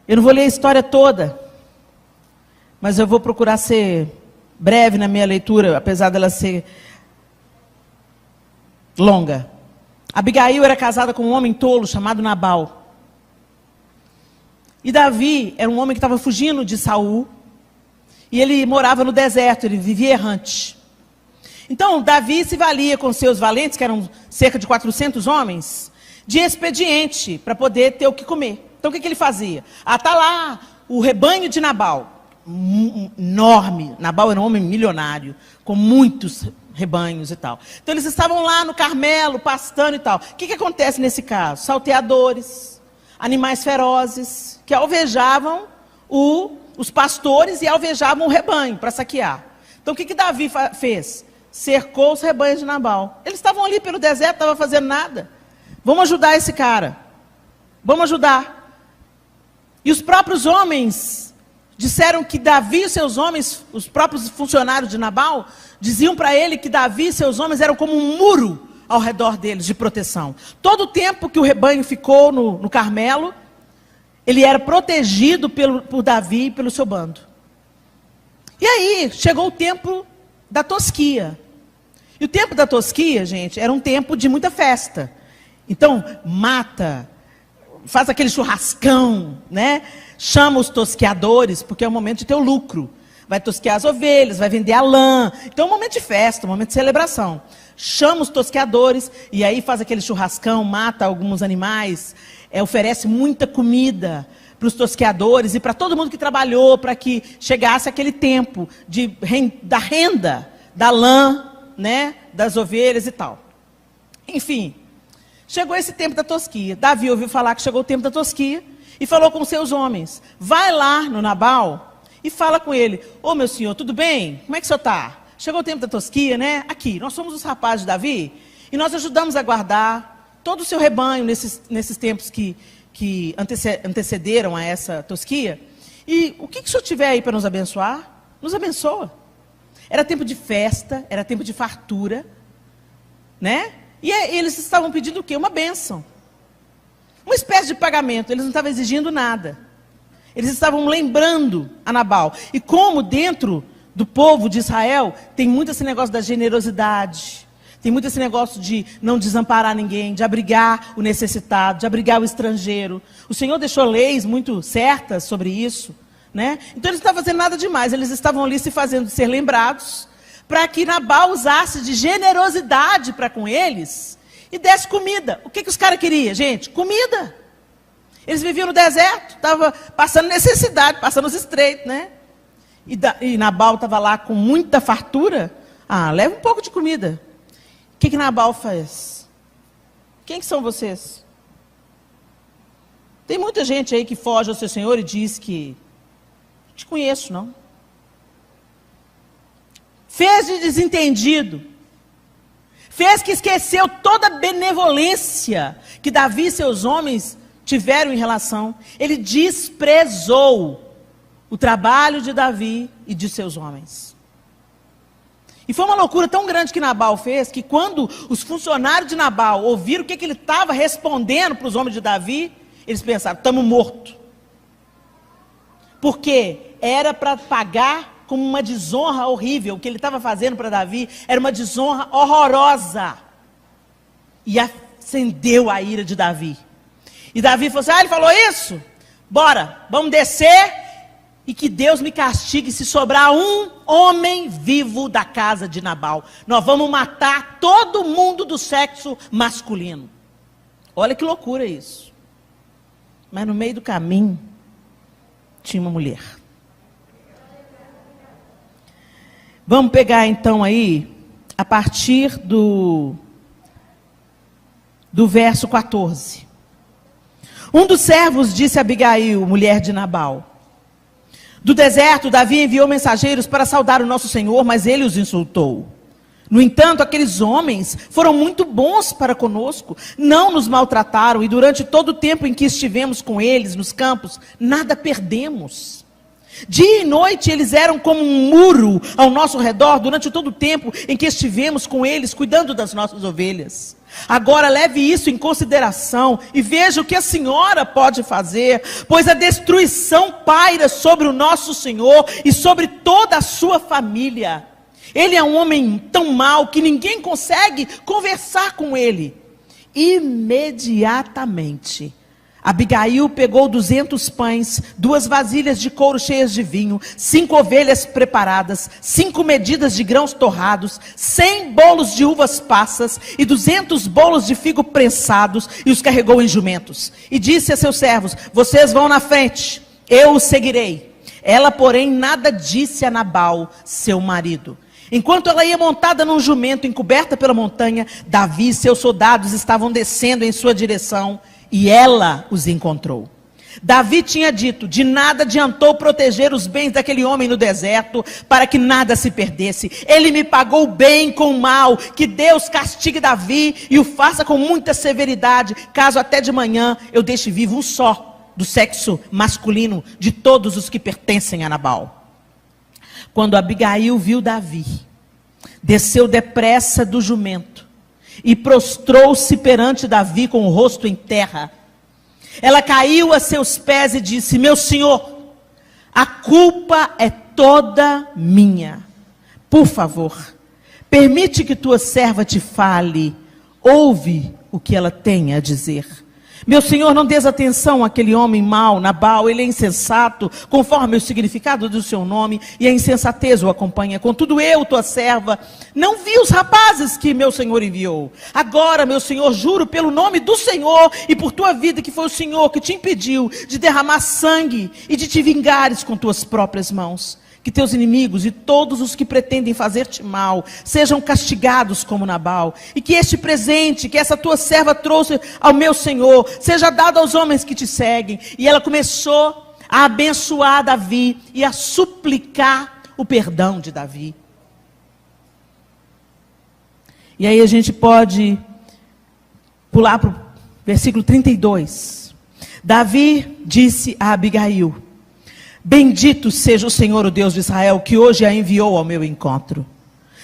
Eu não vou ler a história toda, mas eu vou procurar ser breve na minha leitura, apesar dela ser longa. Abigail era casada com um homem tolo chamado Nabal. E Davi era um homem que estava fugindo de Saul. E ele morava no deserto, ele vivia errante. Então, Davi se valia com seus valentes, que eram cerca de 400 homens, de expediente, para poder ter o que comer. Então, o que ele fazia? Está lá o rebanho de Nabal, enorme. Nabal era um homem milionário, com muitos rebanhos e tal. Então, eles estavam lá no Carmelo, pastando e tal. O que acontece nesse caso? Salteadores, animais ferozes, que alvejavam os pastores e alvejavam o rebanho para saquear. Então, o que Davi fez? Cercou os rebanhos de Nabal. Eles estavam ali pelo deserto, não estavam fazendo nada. Vamos ajudar esse cara. Vamos ajudar. E os próprios homens disseram que Davi e seus homens, os próprios funcionários de Nabal, diziam para ele que Davi e seus homens eram como um muro ao redor deles de proteção. Todo o tempo que o rebanho ficou no Carmelo, ele era protegido por Davi e pelo seu bando. E aí, chegou o tempo da tosquia. E o tempo da tosquia, gente, era um tempo de muita festa. Então, mata, faz aquele churrascão, né? Chama os tosqueadores, porque é o momento de ter o lucro. Vai tosquear as ovelhas, vai vender a lã. Então é um momento de festa, um momento de celebração. Chama os tosqueadores, e aí faz aquele churrascão, mata alguns animais, oferece muita comida para os tosqueadores e para todo mundo que trabalhou, para que chegasse aquele tempo da renda, da lã, né, das ovelhas e tal. Enfim, chegou esse tempo da tosquia. Davi ouviu falar que chegou o tempo da tosquia e falou com seus homens: vai lá no Nabal e fala com ele: ô meu senhor, tudo bem? Como é que o senhor está? Chegou o tempo da tosquia, né? Aqui, nós somos os rapazes de Davi e nós ajudamos a guardar todo o seu rebanho nesses tempos que antecederam a essa tosquia. E o que o senhor tiver aí para nos abençoar, nos abençoa. Era tempo de festa, era tempo de fartura, né? E eles estavam pedindo o quê? Uma bênção. Uma espécie de pagamento. Eles não estavam exigindo nada. Eles estavam lembrando a Nabal. E como dentro do povo de Israel tem muito esse negócio da generosidade, tem muito esse negócio de não desamparar ninguém, de abrigar o necessitado, de abrigar o estrangeiro. O Senhor deixou leis muito certas sobre isso, né? Então eles não estavam fazendo nada demais. Eles estavam ali se fazendo ser lembrados, para que Nabal usasse de generosidade para com eles e desse comida. O que os caras queriam, gente? Comida. Eles viviam no deserto, estavam passando necessidade, passando os estreitos, né? E Nabal estava lá com muita fartura. Leva um pouco de comida. O que Nabal fez? Quem que são vocês? Tem muita gente aí que foge ao seu Senhor e diz que não te conheço, não. Fez de desentendido. Fez que esqueceu toda a benevolência que Davi e seus homens tiveram em relação. Ele desprezou o trabalho de Davi e de seus homens. E foi uma loucura tão grande que Nabal fez, que quando os funcionários de Nabal ouviram o que ele estava respondendo para os homens de Davi, eles pensaram: estamos mortos. Porque era para pagar como uma desonra horrível. O que ele estava fazendo para Davi era uma desonra horrorosa. E acendeu a ira de Davi. E Davi falou assim: ele falou isso? Bora, vamos descer e que Deus me castigue se sobrar um homem vivo da casa de Nabal. Nós vamos matar todo mundo do sexo masculino. Olha que loucura isso. Mas no meio do caminho tinha uma mulher. Vamos pegar então aí, a partir do verso 14. Um dos servos disse a Abigail, mulher de Nabal: do deserto, Davi enviou mensageiros para saudar o nosso Senhor, mas ele os insultou. No entanto, aqueles homens foram muito bons para conosco, não nos maltrataram, e durante todo o tempo em que estivemos com eles nos campos, nada perdemos. Dia e noite eles eram como um muro ao nosso redor, durante todo o tempo em que estivemos com eles, cuidando das nossas ovelhas. Agora leve isso em consideração e veja o que a senhora pode fazer, pois a destruição paira sobre o nosso Senhor e sobre toda a sua família. Ele é um homem tão mau que ninguém consegue conversar com ele. Imediatamente, Abigail pegou 200 pães, 2 vasilhas de couro cheias de vinho, 5 ovelhas preparadas, 5 medidas de grãos torrados, 100 bolos de uvas passas e 200 bolos de figo prensados, e os carregou em jumentos. E disse a seus servos: vocês vão na frente, eu os seguirei. Ela, porém, nada disse a Nabal, seu marido. Enquanto ela ia montada num jumento, encoberta pela montanha, Davi e seus soldados estavam descendo em sua direção, e ela os encontrou. Davi tinha dito: de nada adiantou proteger os bens daquele homem no deserto, para que nada se perdesse. Ele me pagou bem com mal. Que Deus castigue Davi e o faça com muita severidade, caso até de manhã eu deixe vivo um só do sexo masculino de todos os que pertencem a Nabal. Quando Abigail viu Davi, desceu depressa do jumento e prostrou-se perante Davi com o rosto em terra. Ela caiu a seus pés e disse: meu senhor, a culpa é toda minha. Por favor, permite que tua serva te fale. Ouve o que ela tem a dizer. Meu senhor, não des atenção àquele homem mau, Nabal. Ele é insensato, conforme o significado do seu nome, e a insensatez o acompanha. Contudo, eu, tua serva, não vi os rapazes que meu senhor enviou. Agora, meu senhor, juro pelo nome do Senhor e por tua vida, que foi o Senhor que te impediu de derramar sangue e de te vingares com tuas próprias mãos. Que teus inimigos e todos os que pretendem fazer-te mal sejam castigados como Nabal. E que este presente que essa tua serva trouxe ao meu senhor seja dado aos homens que te seguem. E ela começou a abençoar Davi e a suplicar o perdão de Davi. E aí a gente pode pular para o versículo 32. Davi disse a Abigail: bendito seja o Senhor, o Deus de Israel, que hoje a enviou ao meu encontro.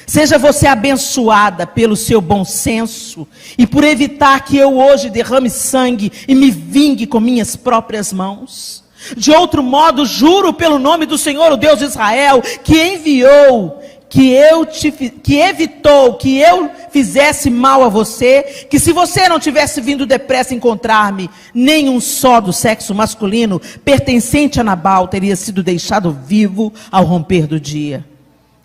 Seja você abençoada pelo seu bom senso e por evitar que eu hoje derrame sangue e me vingue com minhas próprias mãos. De outro modo, juro pelo nome do Senhor, o Deus de Israel, que enviou, que evitou que eu fizesse mal a você, que se você não tivesse vindo depressa encontrar-me, nenhum só do sexo masculino pertencente a Nabal teria sido deixado vivo ao romper do dia.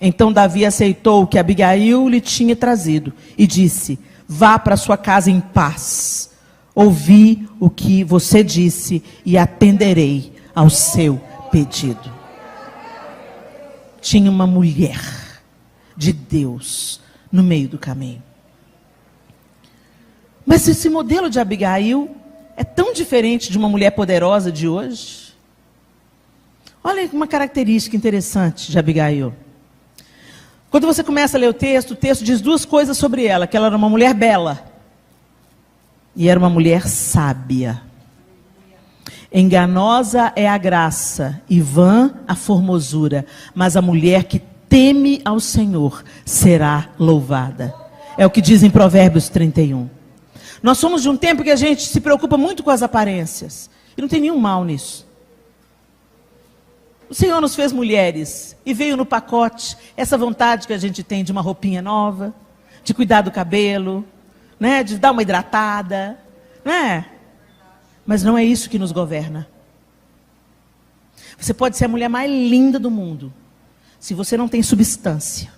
Então Davi aceitou o que Abigail lhe tinha trazido e disse: vá para sua casa em paz. Ouvi o que você disse e atenderei ao seu pedido. Tinha uma mulher de Deus no meio do caminho. Mas esse modelo de Abigail é tão diferente de uma mulher poderosa de hoje. Olha uma característica interessante de Abigail. Quando você começa a ler o texto diz 2 coisas sobre ela: que ela era uma mulher bela e era uma mulher sábia. Enganosa é a graça e vã a formosura, mas a mulher que teme ao Senhor será louvada. É o que diz em Provérbios 31. Nós somos de um tempo que a gente se preocupa muito com as aparências. E não tem nenhum mal nisso. O Senhor nos fez mulheres e veio no pacote essa vontade que a gente tem de uma roupinha nova, de cuidar do cabelo, né, de dar uma hidratada, né? Mas não é isso que nos governa. Você pode ser a mulher mais linda do mundo. Se você não tem substância,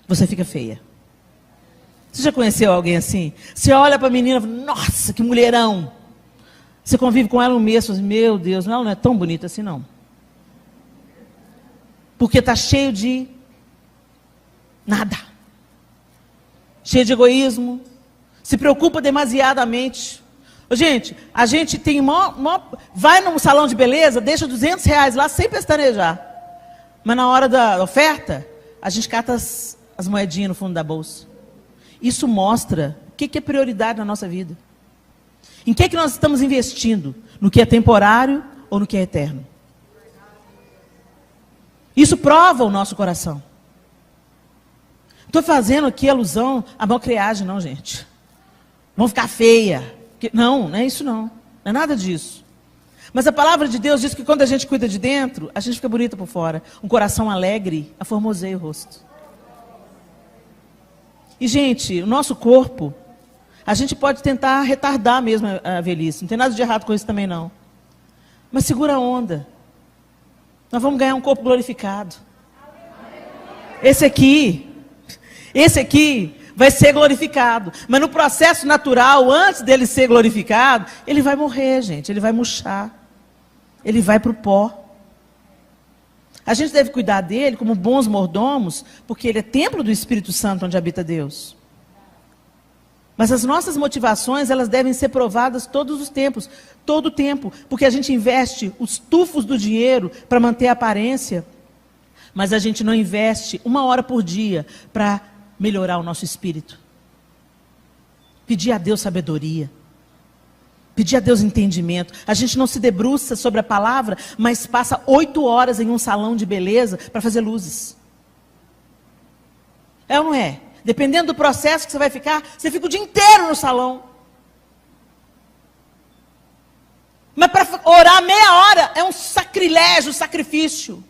você fica feia. Você já conheceu alguém assim? Você olha para a menina e fala: nossa, que mulherão. Você convive com ela um mês e fala: meu Deus, ela não é tão bonita assim não. Porque está cheio de nada. Cheio de egoísmo. Se preocupa demasiadamente. Gente, a gente tem vai num salão de beleza, deixa R$200 lá sem pestanejar. Mas na hora da oferta, a gente cata as moedinhas no fundo da bolsa. Isso mostra o que é prioridade na nossa vida. Em que nós estamos investindo? No que é temporário ou no que é eterno? Isso prova o nosso coração. Estou fazendo aqui alusão à malcriagem, não, gente. vão ficar feia. Não é isso não. Não é nada disso. Mas a palavra de Deus diz que quando a gente cuida de dentro, a gente fica bonita por fora. Um coração alegre aformoseia o rosto. E, gente, o nosso corpo, a gente pode tentar retardar mesmo a velhice. Não tem nada de errado com isso também, não. Mas segura a onda. Nós vamos ganhar um corpo glorificado. Esse aqui vai ser glorificado. Mas no processo natural, antes dele ser glorificado, ele vai morrer, gente. Ele vai murchar. Ele vai para o pó. A gente deve cuidar dele como bons mordomos, porque ele é templo do Espírito Santo, onde habita Deus. Mas as nossas motivações, elas devem ser provadas todos os tempos, todo o tempo, porque a gente investe os tufos do dinheiro para manter a aparência, mas a gente não investe 1 hora por dia para melhorar o nosso espírito. Pedir a Deus sabedoria. Pedir a Deus entendimento. A gente não se debruça sobre a palavra, mas passa 8 horas em um salão de beleza para fazer luzes. É ou não é? Dependendo do processo que você vai ficar, você fica o dia inteiro no salão. Mas para orar meia hora é um sacrilégio, um sacrifício.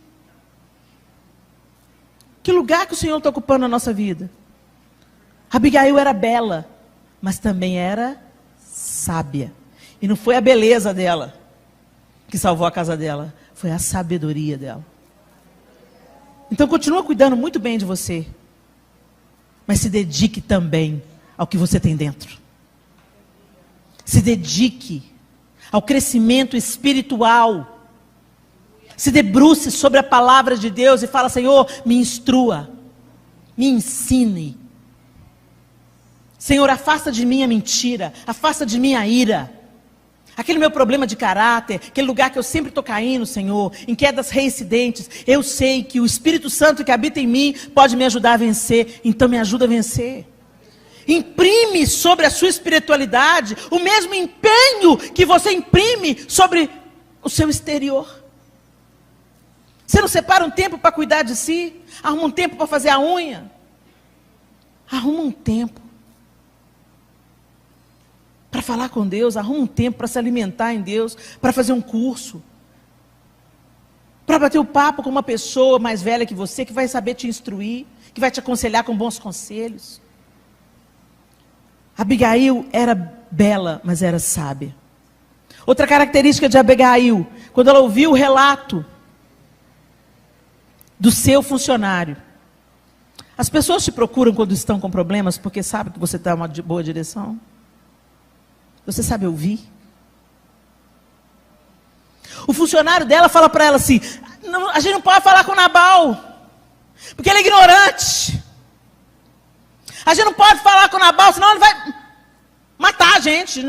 Que lugar que o Senhor está ocupando na nossa vida? Abigail era bela, mas também era sábia. E não foi a beleza dela que salvou a casa dela, foi a sabedoria dela. Então continua cuidando muito bem de você, mas se dedique também ao que você tem dentro. Se dedique ao crescimento espiritual. Se debruce sobre a palavra de Deus e fala: Senhor, me instrua, me ensine. Senhor, afasta de mim a mentira, afasta de mim a ira. Aquele meu problema de caráter, aquele lugar que eu sempre estou caindo, Senhor, em quedas reincidentes, eu sei que o Espírito Santo que habita em mim pode me ajudar a vencer, então me ajuda a vencer. Imprime sobre a sua espiritualidade o mesmo empenho que você imprime sobre o seu exterior. Você não separa um tempo para cuidar de si? Arruma um tempo para fazer a unha? Arruma um tempo para falar com Deus, arruma um tempo para se alimentar em Deus, para fazer um curso, para bater o papo com uma pessoa mais velha que você, que vai saber te instruir, que vai te aconselhar com bons conselhos. Abigail era bela, mas era sábia. Outra característica de Abigail, quando ela ouviu o relato do seu funcionário. As pessoas te procuram quando estão com problemas porque sabem que você está em uma boa direção. Você sabe ouvir? O funcionário dela fala para ela assim: a gente não pode falar com Nabal, porque ele é ignorante. A gente não pode falar com Nabal, senão ele vai matar a gente.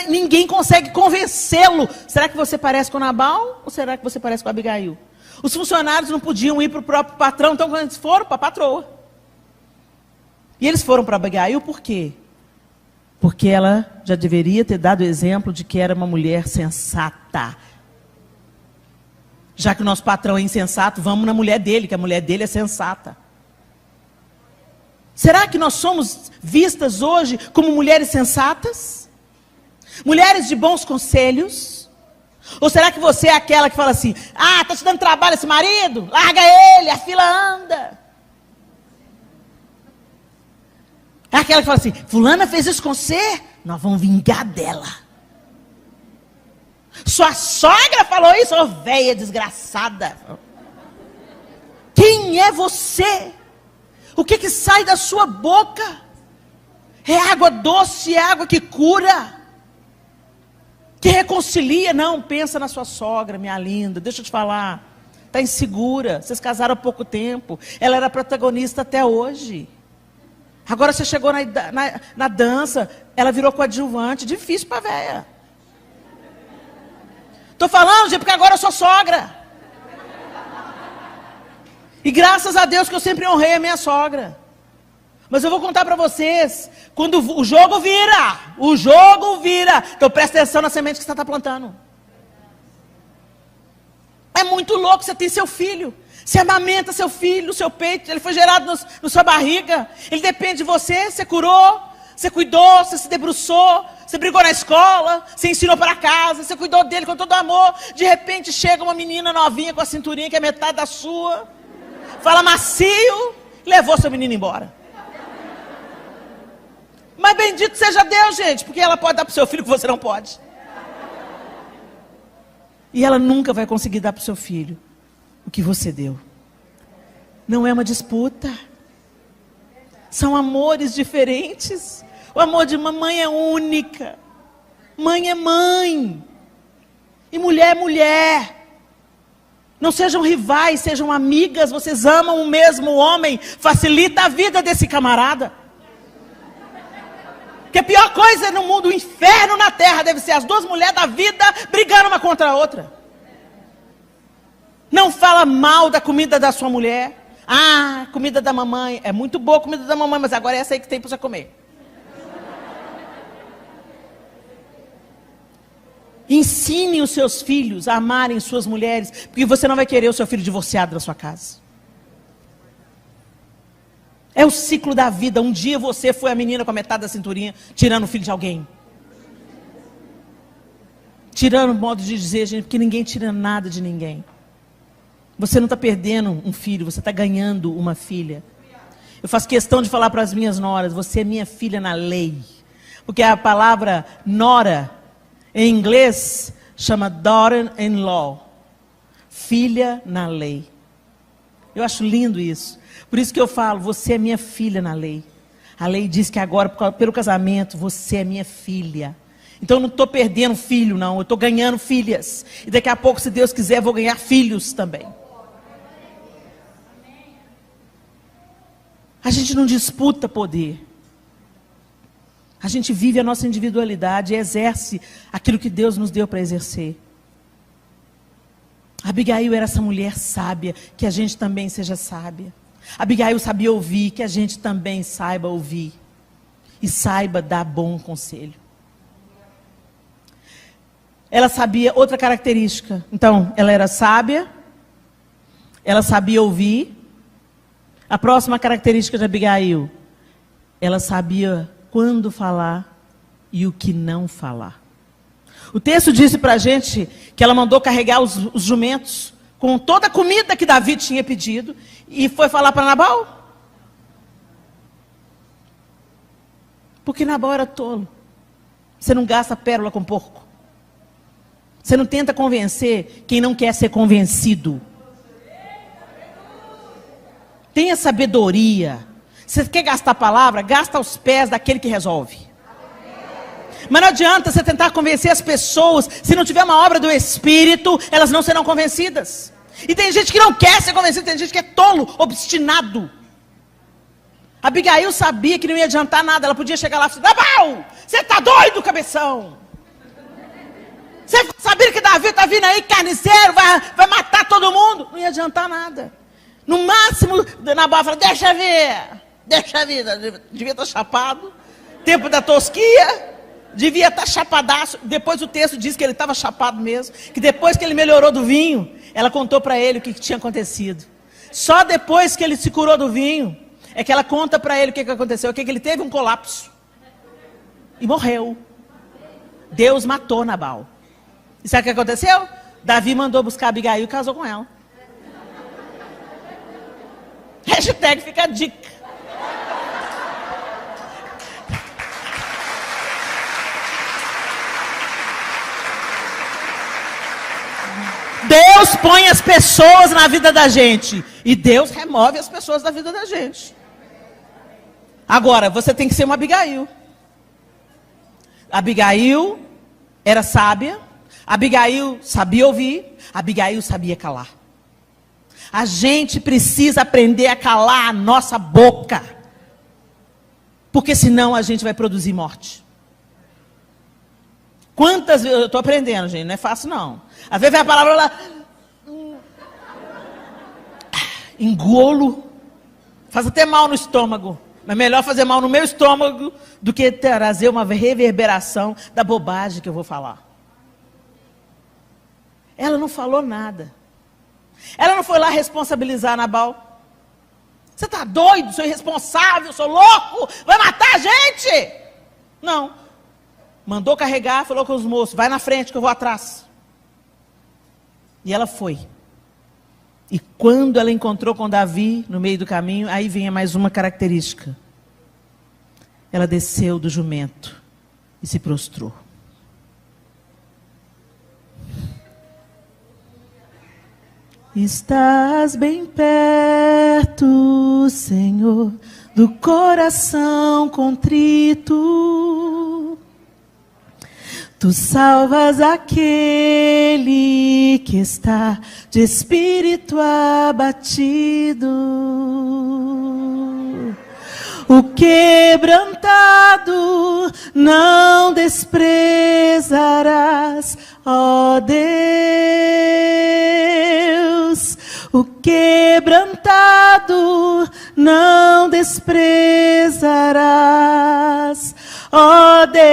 Ninguém consegue convencê-lo. Será que você parece com Nabal ou será que você parece com Abigail? Os funcionários não podiam ir para o próprio patrão, então quando eles foram para a patroa. E eles foram para Abigail por quê? Porque ela já deveria ter dado exemplo de que era uma mulher sensata. Já que o nosso patrão é insensato, vamos na mulher dele, que a mulher dele é sensata. Será que nós somos vistas hoje como mulheres sensatas? Mulheres de bons conselhos? Ou será que você é aquela que fala assim: ah, está te dando trabalho esse marido? Larga ele, a fila anda. É aquela que fala assim: fulana fez isso com você, nós vamos vingar dela. Sua sogra falou isso, ô véia desgraçada. Quem é você? O que sai da sua boca? É água doce, é água que cura, que reconcilia. Não, pensa na sua sogra, minha linda, deixa eu te falar. Está insegura, vocês casaram há pouco tempo. Ela era protagonista até hoje. Agora você chegou na dança, ela virou coadjuvante. Difícil para a véia. Estou falando, gente, porque agora eu sou sogra. E graças a Deus que eu sempre honrei a minha sogra. Mas eu vou contar para vocês, quando o jogo vira, então presta atenção na semente que você está plantando. É muito louco, você tem seu filho. Você amamenta seu filho no seu peito, ele foi gerado na sua barriga, ele depende de você, você curou, você cuidou, você se debruçou, você brigou na escola, você ensinou para casa, você cuidou dele com todo amor. De repente chega uma menina novinha com a cinturinha que é metade da sua, fala macio, levou seu menino embora. Mas bendito seja Deus, gente, porque ela pode dar para o seu filho o que você não pode. E ela nunca vai conseguir dar para o seu filho o que você deu. Não é uma disputa. São amores diferentes. O amor de uma mãe é única. Mãe é mãe. E mulher é mulher. Não sejam rivais, sejam amigas. Vocês amam o mesmo homem. Facilita a vida desse camarada. Porque a pior coisa no mundo, o inferno na terra, deve ser as duas mulheres da vida brigando uma contra a outra. Não fala mal da comida da sua mulher. Ah, comida da mamãe. É muito boa a comida da mamãe, mas agora é essa aí que tem para você comer. Ensine os seus filhos a amarem suas mulheres, porque você não vai querer o seu filho divorciado da sua casa. É o ciclo da vida. Um dia você foi a menina com a metade da cinturinha, tirando o filho de alguém. Tirando o modo de dizer, gente, porque ninguém tira nada de ninguém. Você não está perdendo um filho, você está ganhando uma filha. Eu faço questão de falar para as minhas noras, você é minha filha na lei. Porque a palavra nora, em inglês, chama daughter-in-law. Filha na lei. Eu acho lindo isso. Por isso que eu falo, você é minha filha na lei. A lei diz que agora, pelo casamento, você é minha filha. Então eu não estou perdendo filho, não. Eu estou ganhando filhas. E daqui a pouco, se Deus quiser, eu vou ganhar filhos também. A gente não disputa poder. A gente vive a nossa individualidade e exerce aquilo que Deus nos deu para exercer. Abigail era essa mulher sábia, que a gente também seja sábia. Abigail sabia ouvir, que a gente também saiba ouvir. E saiba dar bom conselho. Ela sabia outra característica. Então, ela era sábia, ela sabia ouvir. A próxima característica de Abigail, ela sabia quando falar e o que não falar. O texto disse para a gente que ela mandou carregar os jumentos com toda a comida que Davi tinha pedido e foi falar para Nabal. Porque Nabal era tolo. Você não gasta pérola com porco. Você não tenta convencer quem não quer ser convencido. Tenha sabedoria. Você quer gastar a palavra? Gasta aos pés daquele que resolve. Mas não adianta você tentar convencer as pessoas. Se não tiver uma obra do Espírito, elas não serão convencidas. E tem gente que não quer ser convencida. Tem gente que é tolo, obstinado. Abigail sabia que não ia adiantar nada. Ela podia chegar lá e falar: Nabal, você está doido, cabeção? Você sabia que Davi está vindo aí, carniceiro, vai matar todo mundo? Não ia adiantar nada. No máximo, Nabal fala: deixa ver, devia estar chapado, tempo da tosquia, devia estar chapadaço. Depois o texto diz que ele estava chapado mesmo, que depois que ele melhorou do vinho, ela contou para ele o que tinha acontecido. Só depois que ele se curou do vinho, é que ela conta para ele o que aconteceu, que ele teve um colapso e morreu. Deus matou Nabal. E sabe o que aconteceu? Davi mandou buscar Abigail e casou com ela. Hashtag fica a dica. Deus põe as pessoas na vida da gente. E Deus remove as pessoas da vida da gente. Agora, você tem que ser uma Abigail. Abigail era sábia. Abigail sabia ouvir. Abigail sabia calar. A gente precisa aprender a calar a nossa boca. Porque senão a gente vai produzir morte. Quantas vezes, eu estou aprendendo, gente, não é fácil não. Às vezes vem a palavra lá, engolo, faz até mal no estômago. Mas melhor fazer mal no meu estômago do que trazer uma reverberação da bobagem que eu vou falar. Ela não falou nada. Ela não foi lá responsabilizar Nabal. Você está doido, sou irresponsável, sou louco, vai matar a gente. Não. Mandou carregar, falou com os moços, vai na frente que eu vou atrás. E ela foi. E quando ela encontrou com Davi, no meio do caminho, aí vinha mais uma característica. Ela desceu do jumento e se prostrou. Estás bem perto, Senhor, do coração contrito. Tu salvas aquele que está de espírito abatido. O quebrantado não desprezarás, ó Deus. O quebrantado não desprezarás, ó Deus.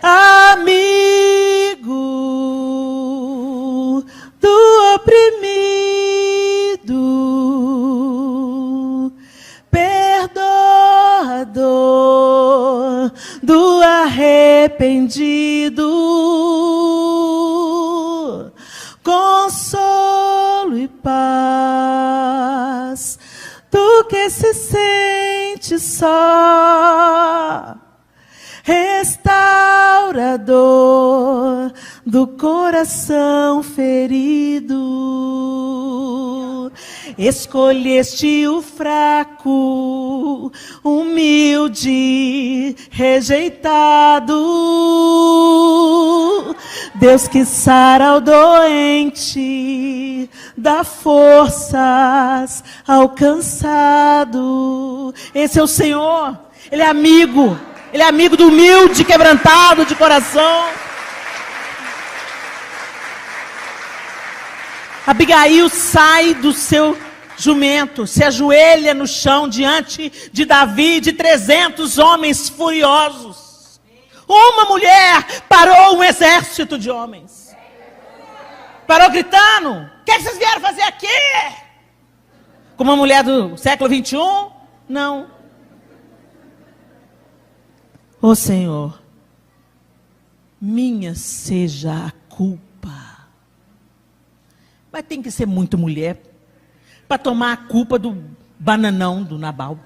Amigo do oprimido, perdoador do arrependido, consolo e paz, tu que se sente só, restaurador do coração ferido. Escolheste o fraco, humilde, rejeitado. Deus que sara o doente, dá forças ao cansado. Esse é o Senhor, Ele é amigo. Ele é amigo do humilde, quebrantado de coração. Abigail sai do seu jumento, se ajoelha no chão diante de Davi, de 300 homens furiosos. Uma mulher parou um exército de homens. Parou gritando: o que vocês vieram fazer aqui? Como uma mulher do século 21? Não. Ó Senhor, minha seja a culpa. Mas tem que ser muito mulher para tomar a culpa do bananão do Nabal.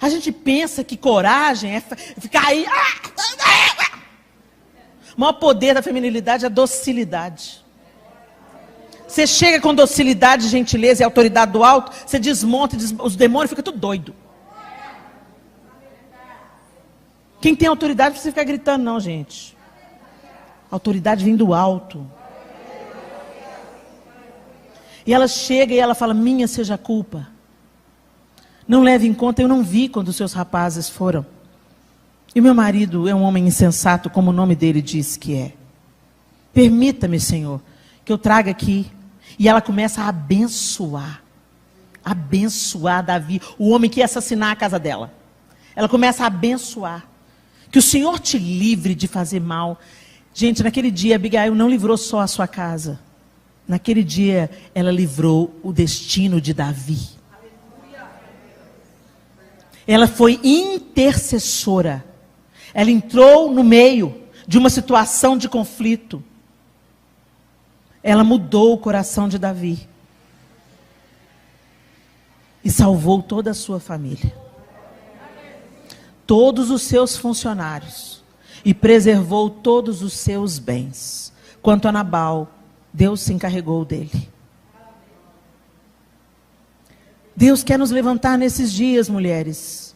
A gente pensa que coragem é ficar aí. O maior poder da feminilidade é a docilidade. Você chega com docilidade, gentileza e autoridade do alto, você desmonta, os demônios ficam tudo doido. Quem tem autoridade não precisa ficar gritando, não, gente. A autoridade vem do alto. E ela chega e ela fala: minha seja a culpa. Não leve em conta, eu não vi quando os seus rapazes foram. E o meu marido é um homem insensato, como o nome dele diz que é. Permita-me, Senhor, que eu traga aqui. E ela começa a abençoar. Abençoar Davi, o homem que ia assassinar a casa dela. Ela começa a abençoar. Que o Senhor te livre de fazer mal. Gente, naquele dia, Abigail não livrou só a sua casa. Naquele dia, ela livrou o destino de Davi. Ela foi intercessora. Ela entrou no meio de uma situação de conflito. Ela mudou o coração de Davi. E salvou toda a sua família. Todos os seus funcionários, e preservou todos os seus bens. Quanto a Nabal, Deus se encarregou dele. Deus quer nos levantar nesses dias, mulheres,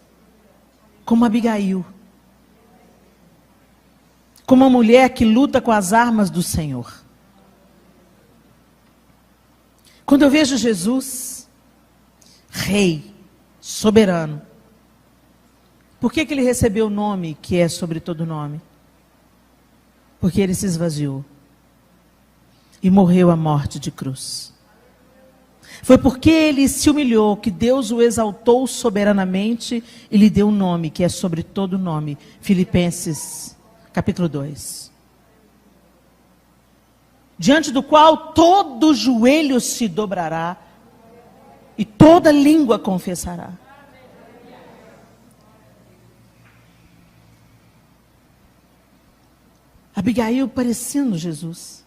como Abigail, como uma mulher que luta com as armas do Senhor. Quando eu vejo Jesus, Rei, soberano, por que ele recebeu o nome que é sobre todo nome? Porque ele se esvaziou e morreu a morte de cruz. Foi porque ele se humilhou que Deus o exaltou soberanamente e lhe deu um nome que é sobre todo nome. Filipenses, capítulo 2. Diante do qual todo joelho se dobrará e toda língua confessará. Abigail parecendo Jesus.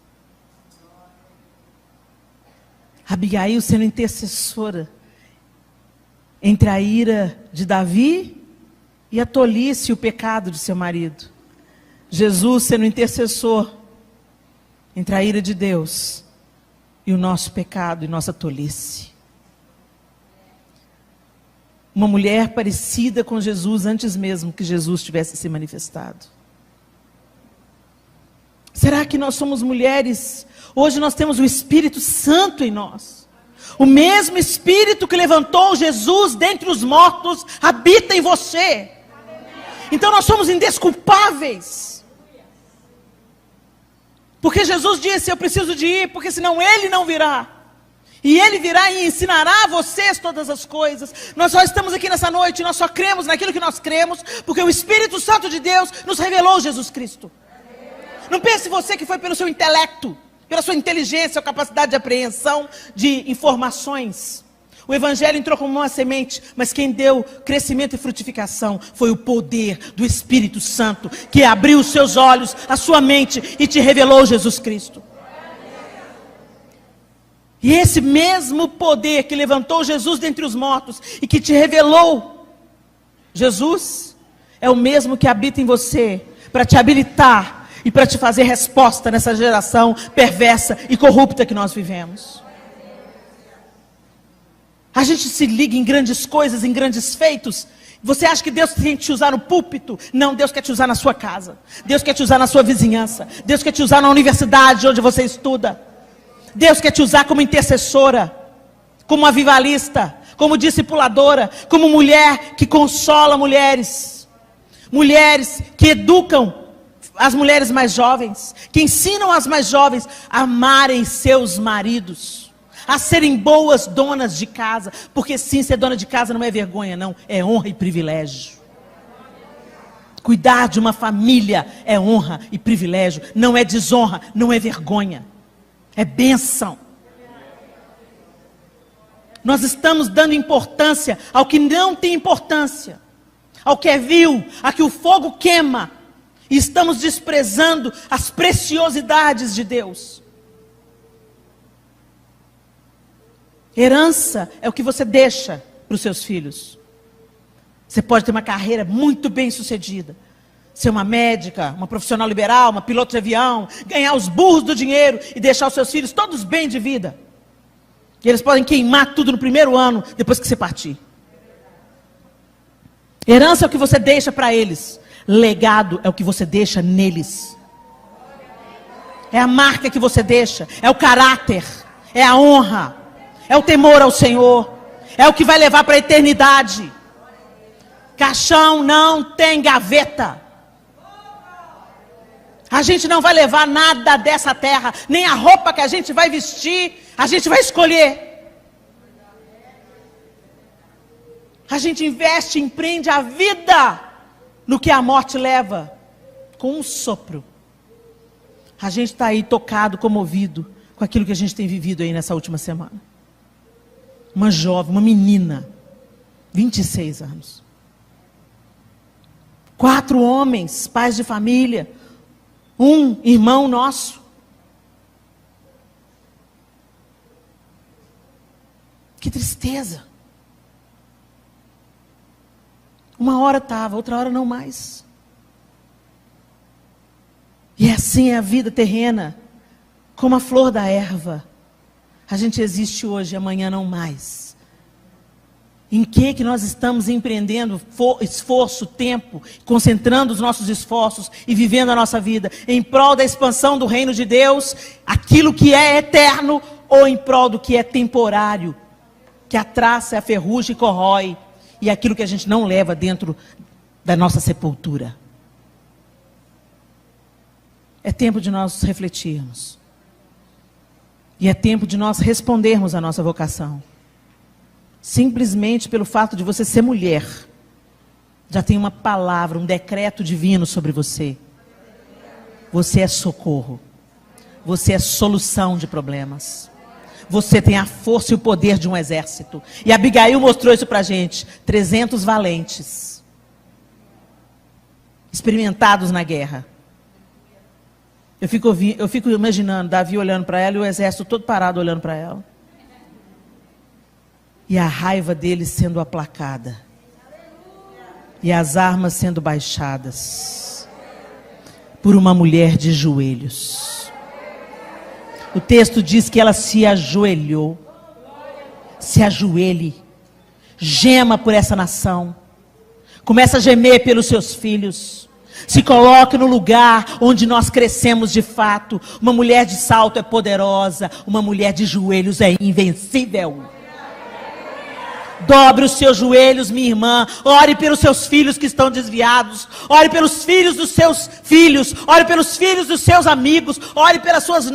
Abigail sendo intercessora entre a ira de Davi e a tolice e o pecado de seu marido. Jesus sendo intercessor entre a ira de Deus e o nosso pecado e nossa tolice. Uma mulher parecida com Jesus antes mesmo que Jesus tivesse se manifestado. Será que nós somos mulheres? Hoje nós temos o Espírito Santo em nós. O mesmo Espírito que levantou Jesus dentre os mortos habita em você. Então nós somos indesculpáveis. Porque Jesus disse, eu preciso de ir, porque senão Ele não virá. E Ele virá e ensinará a vocês todas as coisas. Nós só estamos aqui nessa noite, nós só cremos naquilo que nós cremos, porque o Espírito Santo de Deus nos revelou Jesus Cristo. Não pense você que foi pelo seu intelecto, pela sua inteligência, capacidade de apreensão de informações. O Evangelho entrou como uma semente, mas quem deu crescimento e frutificação foi o poder do Espírito Santo, que abriu os seus olhos, a sua mente e te revelou Jesus Cristo. E esse mesmo poder que levantou Jesus dentre os mortos e que te revelou Jesus, é o mesmo que habita em você, para te habilitar e para te fazer resposta nessa geração perversa e corrupta que nós vivemos. A gente se liga em grandes coisas, em grandes feitos. Você acha que Deus tem que te usar no púlpito? Não, Deus quer te usar na sua casa. Deus quer te usar na sua vizinhança. Deus quer te usar na universidade onde você estuda. Deus quer te usar como intercessora, como avivalista, como discipuladora, como mulher que consola mulheres. Mulheres que educam as mulheres mais jovens, que ensinam as mais jovens a amarem seus maridos, a serem boas donas de casa, porque sim, ser dona de casa não é vergonha não, é honra e privilégio. Cuidar de uma família é honra e privilégio, não é desonra, não é vergonha, é bênção. Nós estamos dando importância ao que não tem importância, ao que é vil, a que o fogo queima, e estamos desprezando as preciosidades de Deus. Herança é o que você deixa para os seus filhos. Você pode ter uma carreira muito bem sucedida, ser uma médica, uma profissional liberal, uma piloto de avião, ganhar os burros do dinheiro e deixar os seus filhos todos bem de vida. E eles podem queimar tudo no primeiro ano, depois que você partir. Herança é o que você deixa para eles. Legado é o que você deixa neles. É a marca que você deixa, é o caráter, é a honra, é o temor ao Senhor, é o que vai levar para a eternidade. Caixão não tem gaveta. A gente não vai levar nada dessa terra, nem a roupa que a gente vai vestir, a gente vai escolher. A gente investe, empreende a vida no que a morte leva, com um sopro. A gente está aí tocado, comovido, com aquilo que a gente tem vivido aí nessa última semana. Uma jovem, uma menina, 26 anos. 4 homens, pais de família, um irmão nosso. Que tristeza. Uma hora estava, outra hora não mais. E assim é a vida terrena, como a flor da erva. A gente existe hoje, amanhã não mais. Em que nós estamos empreendendo esforço, tempo, concentrando os nossos esforços e vivendo a nossa vida? Em prol da expansão do reino de Deus, aquilo que é eterno, ou em prol do que é temporário, que a traça, a ferrugem corrói, e aquilo que a gente não leva dentro da nossa sepultura. É tempo de nós refletirmos. E é tempo de nós respondermos à nossa vocação. Simplesmente pelo fato de você ser mulher, já tem uma palavra, um decreto divino sobre você. Você é socorro. Você é solução de problemas. você tem a força e o poder de um exército. E Abigail mostrou isso para a gente. 300 valentes, experimentados na guerra. Eu fico imaginando Davi olhando para ela e o exército todo parado olhando para ela. E a raiva dele sendo aplacada. E as armas sendo baixadas. Por uma mulher de joelhos. O texto diz que ela se ajoelhou. Se ajoelhe. Gema por essa nação. Começa a gemer pelos seus filhos. Se coloque no lugar onde nós crescemos de fato. Uma mulher de salto é poderosa. Uma mulher de joelhos é invencível. Dobre os seus joelhos, minha irmã. Ore pelos seus filhos que estão desviados. Ore pelos filhos dos seus filhos. Ore pelos filhos dos seus amigos. Ore pelas suas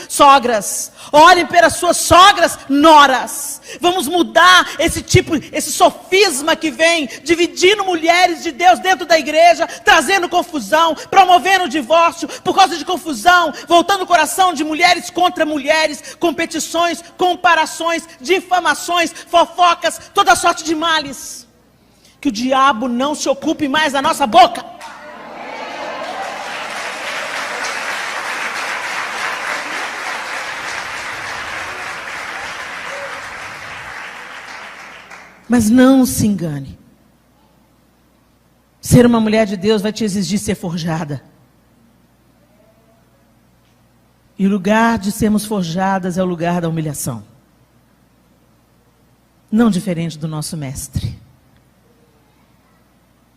sogras. Ore pelas suas sogras noras. Vamos mudar esse sofisma que vem dividindo mulheres de Deus dentro da igreja, trazendo confusão, promovendo o divórcio por causa de confusão, voltando o coração de mulheres contra mulheres, competições, comparações, difamações, fofocas, toda sorte de males. Que o diabo não se ocupe mais da nossa boca. Mas não se engane. Ser uma mulher de Deus vai te exigir ser forjada. E o lugar de sermos forjadas é o lugar da humilhação. Não diferente do nosso mestre.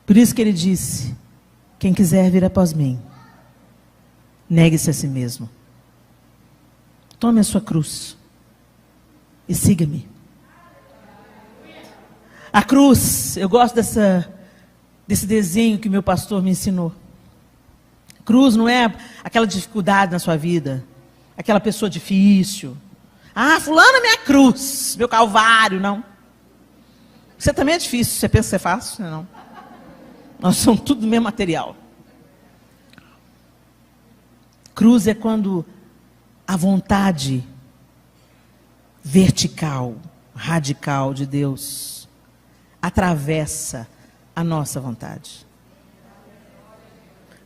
Por isso que ele disse: quem quiser vir após mim, negue-se a si mesmo. Tome a sua cruz e siga-me. A cruz, eu gosto desse desenho que meu pastor me ensinou. Cruz não é aquela dificuldade na sua vida, aquela pessoa difícil. Ah, fulano é minha cruz, meu calvário, não. Você também é difícil, você pensa que é fácil? Não. Nós somos tudo do mesmo material. Cruz é quando a vontade vertical, radical de Deus atravessa a nossa vontade.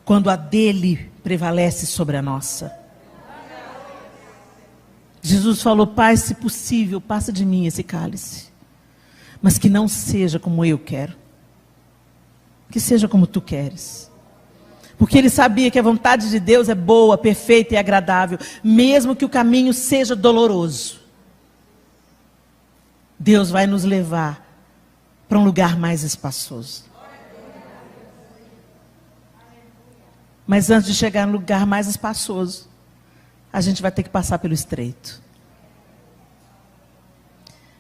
Quando a dele prevalece sobre a nossa. Jesus falou: Pai, se possível, passa de mim esse cálice. Mas que não seja como eu quero. Que seja como tu queres. Porque ele sabia que a vontade de Deus é boa, perfeita e agradável. Mesmo que o caminho seja doloroso. Deus vai nos levar para um lugar mais espaçoso. Mas antes de chegar no lugar mais espaçoso, a gente vai ter que passar pelo estreito.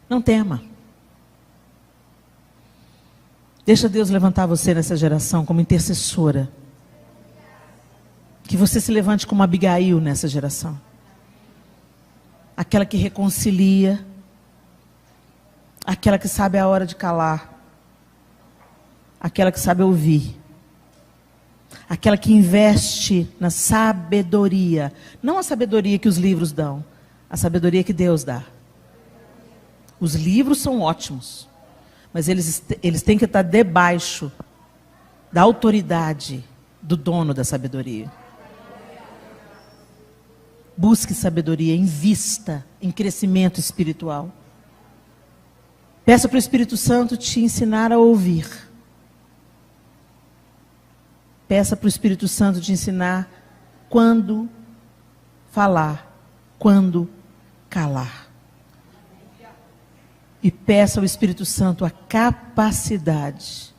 Não tema. Deixa Deus levantar você nessa geração como intercessora. Que você se levante como Abigail nessa geração. Aquela que reconcilia. Aquela que sabe a hora de calar. Aquela que sabe ouvir. Aquela que investe na sabedoria. Não a sabedoria que os livros dão. A sabedoria que Deus dá. Os livros são ótimos. Mas eles têm que estar debaixo da autoridade do dono da sabedoria. Busque sabedoria, invista em crescimento espiritual. Peça para o Espírito Santo te ensinar a ouvir. Peça para o Espírito Santo te ensinar quando falar, quando calar. E peça ao Espírito Santo a capacidade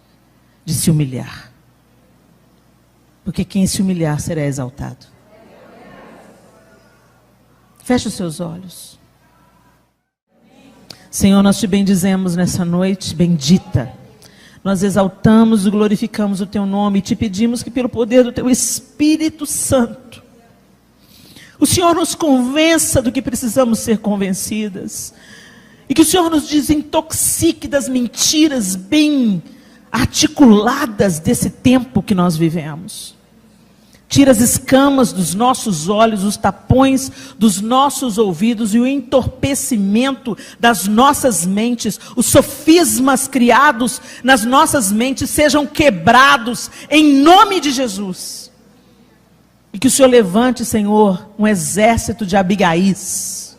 de se humilhar. Porque quem se humilhar será exaltado. Feche os seus olhos. Senhor, nós te bendizemos nessa noite bendita. Nós exaltamos e glorificamos o teu nome e te pedimos que pelo poder do teu Espírito Santo, o Senhor nos convença do que precisamos ser convencidas. E que o Senhor nos desintoxique das mentiras bem articuladas desse tempo que nós vivemos. Tira as escamas dos nossos olhos, os tapões dos nossos ouvidos e o entorpecimento das nossas mentes, os sofismas criados nas nossas mentes sejam quebrados em nome de Jesus. E que o Senhor levante, Senhor, um exército de Abigaís,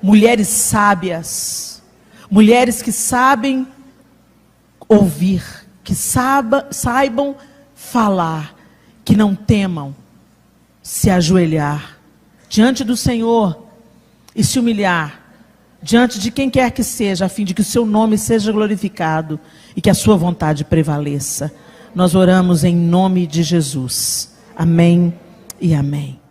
mulheres sábias, mulheres que sabem ouvir, que saibam falar, que não temam se ajoelhar diante do Senhor e se humilhar diante de quem quer que seja, a fim de que o seu nome seja glorificado e que a sua vontade prevaleça. Nós oramos em nome de Jesus. Amém e amém.